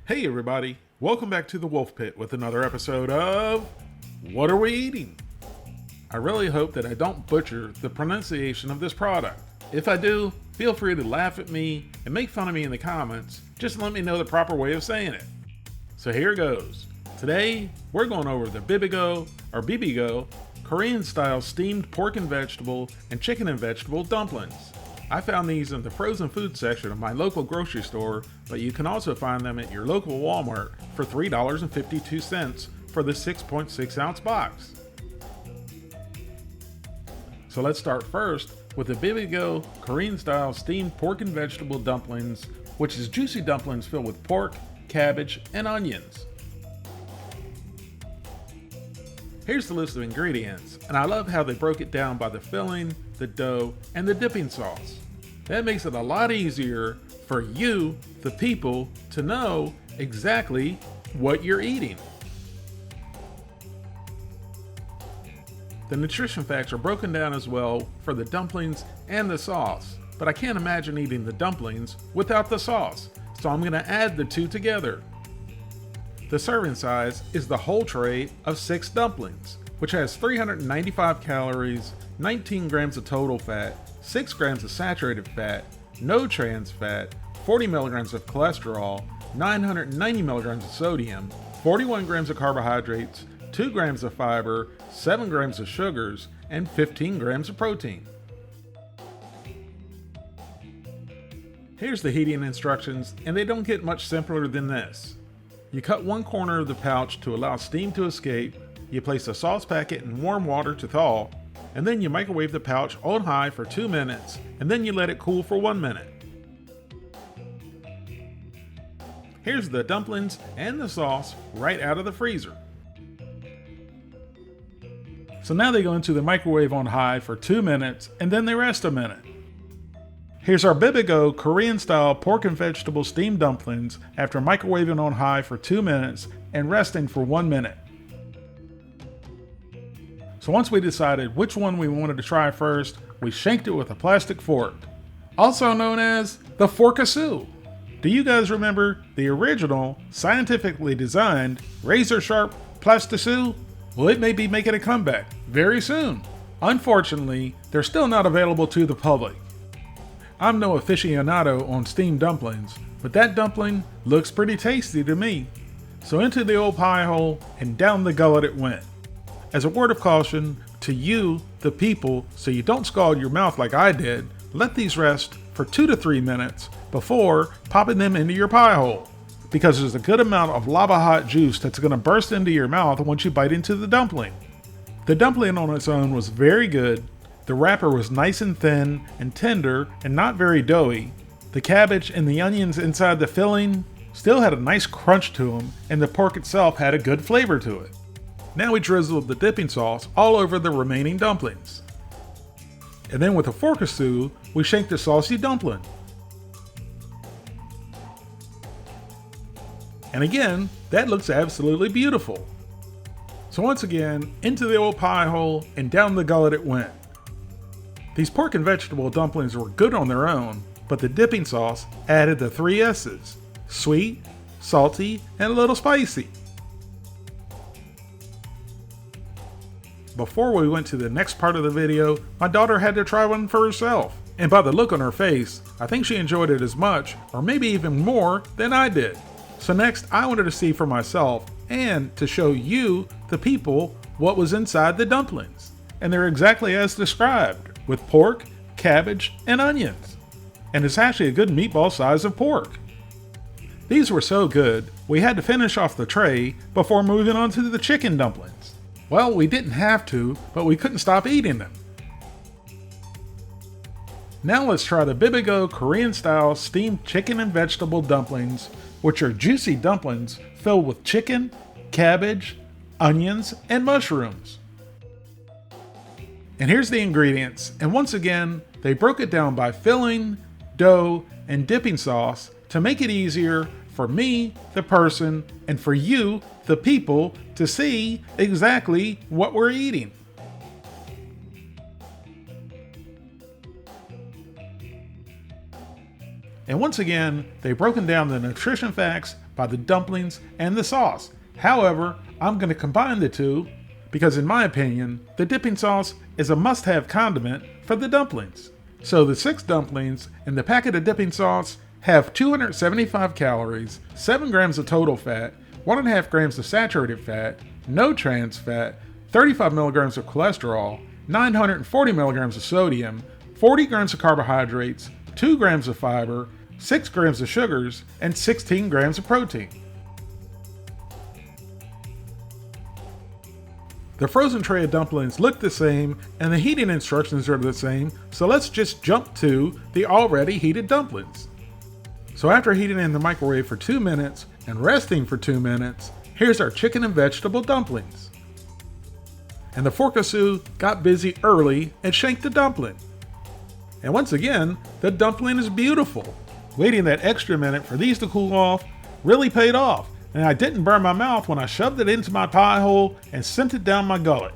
Hey everybody, welcome back to the Wolf Pit with another episode of What Are We Eating? I really hope that I don't butcher the pronunciation of this product. If I do, feel free to laugh at me and make fun of me in the comments. Just let me know the proper way of saying it. So here goes. Today, we're going over the bibigo or bibigo Korean-style steamed pork and vegetable and chicken and vegetable dumplings. I found these in the frozen food section of my local grocery store, but you can also find them at your local Walmart for $3.52 for the 6.6 ounce box. So let's start first with the bibigo Korean-style steamed pork and vegetable dumplings, which is juicy dumplings filled with pork, cabbage, and onions. Here's the list of ingredients, and I love how they broke it down by the filling, the dough, and the dipping sauce. That makes it a lot easier for you, the people, to know exactly what you're eating. The nutrition facts are broken down as well for the dumplings and the sauce, but I can't imagine eating the dumplings without the sauce, so I'm going to add the two together. The serving size is the whole tray of 6 dumplings, which has 395 calories, 19 grams of total fat, 6 grams of saturated fat, no trans fat, 40 milligrams of cholesterol, 990 milligrams of sodium, 41 grams of carbohydrates, 2 grams of fiber, 7 grams of sugars, and 15 grams of protein. Here's the heating instructions, and they don't get much simpler than this. You cut one corner of the pouch to allow steam to escape, you place a sauce packet in warm water to thaw, and then you microwave the pouch on high for 2 minutes, and then you let it cool for 1 minute. Here's the dumplings and the sauce right out of the freezer. So now they go into the microwave on high for 2 minutes, and then they rest a minute. Here's our bibigo Korean-style pork and vegetable steamed dumplings after microwaving on high for 2 minutes and resting for 1 minute. So once we decided which one we wanted to try first, we shanked it with a plastic fork, also known as the forkasu. Do you guys remember the original, scientifically designed, razor-sharp plastisoo? Well, it may be making a comeback very soon. Unfortunately, they're still not available to the public. I'm no aficionado on steamed dumplings, but that dumpling looks pretty tasty to me. So into the old pie hole and down the gullet it went. As a word of caution to you, the people, so you don't scald your mouth like I did, let these rest for 2 to 3 minutes before popping them into your pie hole, because there's a good amount of lava hot juice that's going to burst into your mouth once you bite into the dumpling. The dumpling on its own was very good. The wrapper was nice and thin and tender and not very doughy. The cabbage and the onions inside the filling still had a nice crunch to them, and the pork itself had a good flavor to it. Now we drizzled the dipping sauce all over the remaining dumplings. And then with a forkasu, we shanked the saucy dumpling. And again, that looks absolutely beautiful. So once again, into the old pie hole and down the gullet it went. These pork and vegetable dumplings were good on their own, but the dipping sauce added the 3 S's: sweet, salty, and a little spicy. Before we went to the next part of the video, my daughter had to try one for herself, and by the look on her face, I think she enjoyed it as much, or maybe even more, than I did. So next, I wanted to see for myself, and to show you, the people, what was inside the dumplings. And they're exactly as described, with pork, cabbage, and onions. And it's actually a good meatball size of pork. These were so good, we had to finish off the tray before moving on to the chicken dumplings. Well, we didn't have to, but we couldn't stop eating them. Now let's try the bibigo Korean-style steamed chicken and vegetable dumplings, which are juicy dumplings filled with chicken, cabbage, onions, and mushrooms. And here's the ingredients, and once again, they broke it down by filling, dough, and dipping sauce to make it easier for me, the person, and for you, the people, to see exactly what we're eating. And once again, they've broken down the nutrition facts by the dumplings and the sauce. However, I'm going to combine the two because in my opinion, the dipping sauce is a must-have condiment for the dumplings. So the 6 dumplings in the packet of dipping sauce have 275 calories, 7 grams of total fat, 1.5 grams of saturated fat, no trans fat, 35 milligrams of cholesterol, 940 milligrams of sodium, 40 grams of carbohydrates, 2 grams of fiber, 6 grams of sugars, and 16 grams of protein. The frozen tray of dumplings look the same and the heating instructions are the same, so let's just jump to the already heated dumplings. So after heating in the microwave for 2 minutes and resting for 2 minutes, here's our chicken and vegetable dumplings. And the forcassou got busy early and shanked the dumpling. And once again, the dumpling is beautiful. Waiting that extra minute for these to cool off really paid off, and I didn't burn my mouth when I shoved it into my pie hole and sent it down my gullet.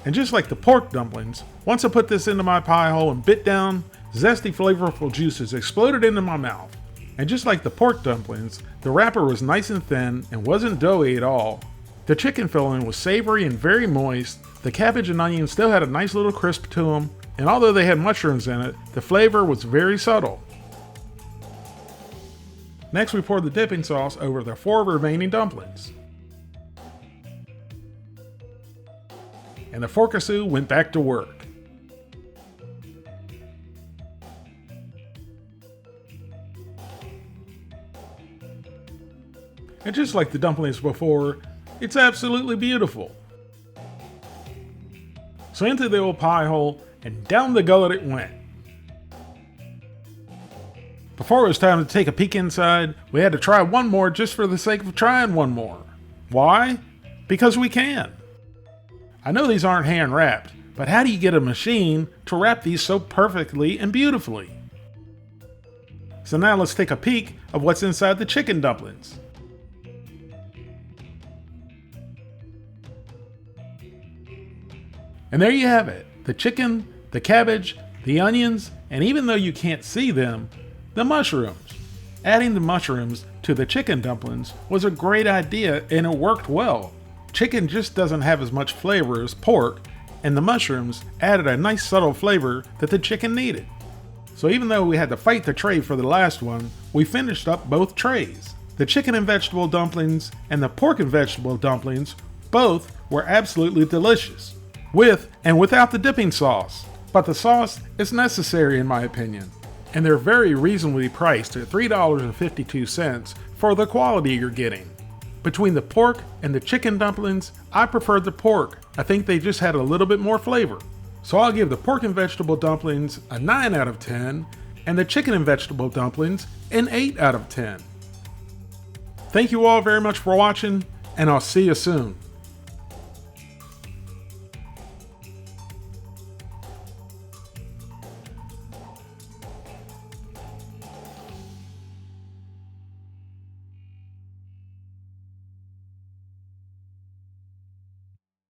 And just like the pork dumplings, once I put this into my pie hole and bit down, zesty flavorful juices exploded into my mouth. And just like the pork dumplings, the wrapper was nice and thin and wasn't doughy at all. The chicken filling was savory and very moist, the cabbage and onions still had a nice little crisp to them, and although they had mushrooms in it, the flavor was very subtle. Next, we poured the dipping sauce over the 4 remaining dumplings. And the forcassou went back to work. And just like the dumplings before, it's absolutely beautiful. So into the old pie hole and down the gullet it went. Before it was time to take a peek inside, we had to try one more just for the sake of trying one more. Why? Because we can. I know these aren't hand wrapped, but how do you get a machine to wrap these so perfectly and beautifully? So now let's take a peek of what's inside the chicken dumplings. And there you have it, the chicken, the cabbage, the onions, and even though you can't see them, the mushrooms. Adding the mushrooms to the chicken dumplings was a great idea and it worked well. Chicken just doesn't have as much flavor as pork, and the mushrooms added a nice subtle flavor that the chicken needed. So even though we had to fight the tray for the last one, we finished up both trays. The chicken and vegetable dumplings and the pork and vegetable dumplings both were absolutely delicious, with and without the dipping sauce. But the sauce is necessary in my opinion, and they're very reasonably priced at $3.52 for the quality you're getting. Between the pork and the chicken dumplings, I preferred the pork. I think they just had a little bit more flavor. So I'll give the pork and vegetable dumplings a 9 out of 10, and the chicken and vegetable dumplings an 8 out of 10. Thank you all very much for watching, and I'll see you soon.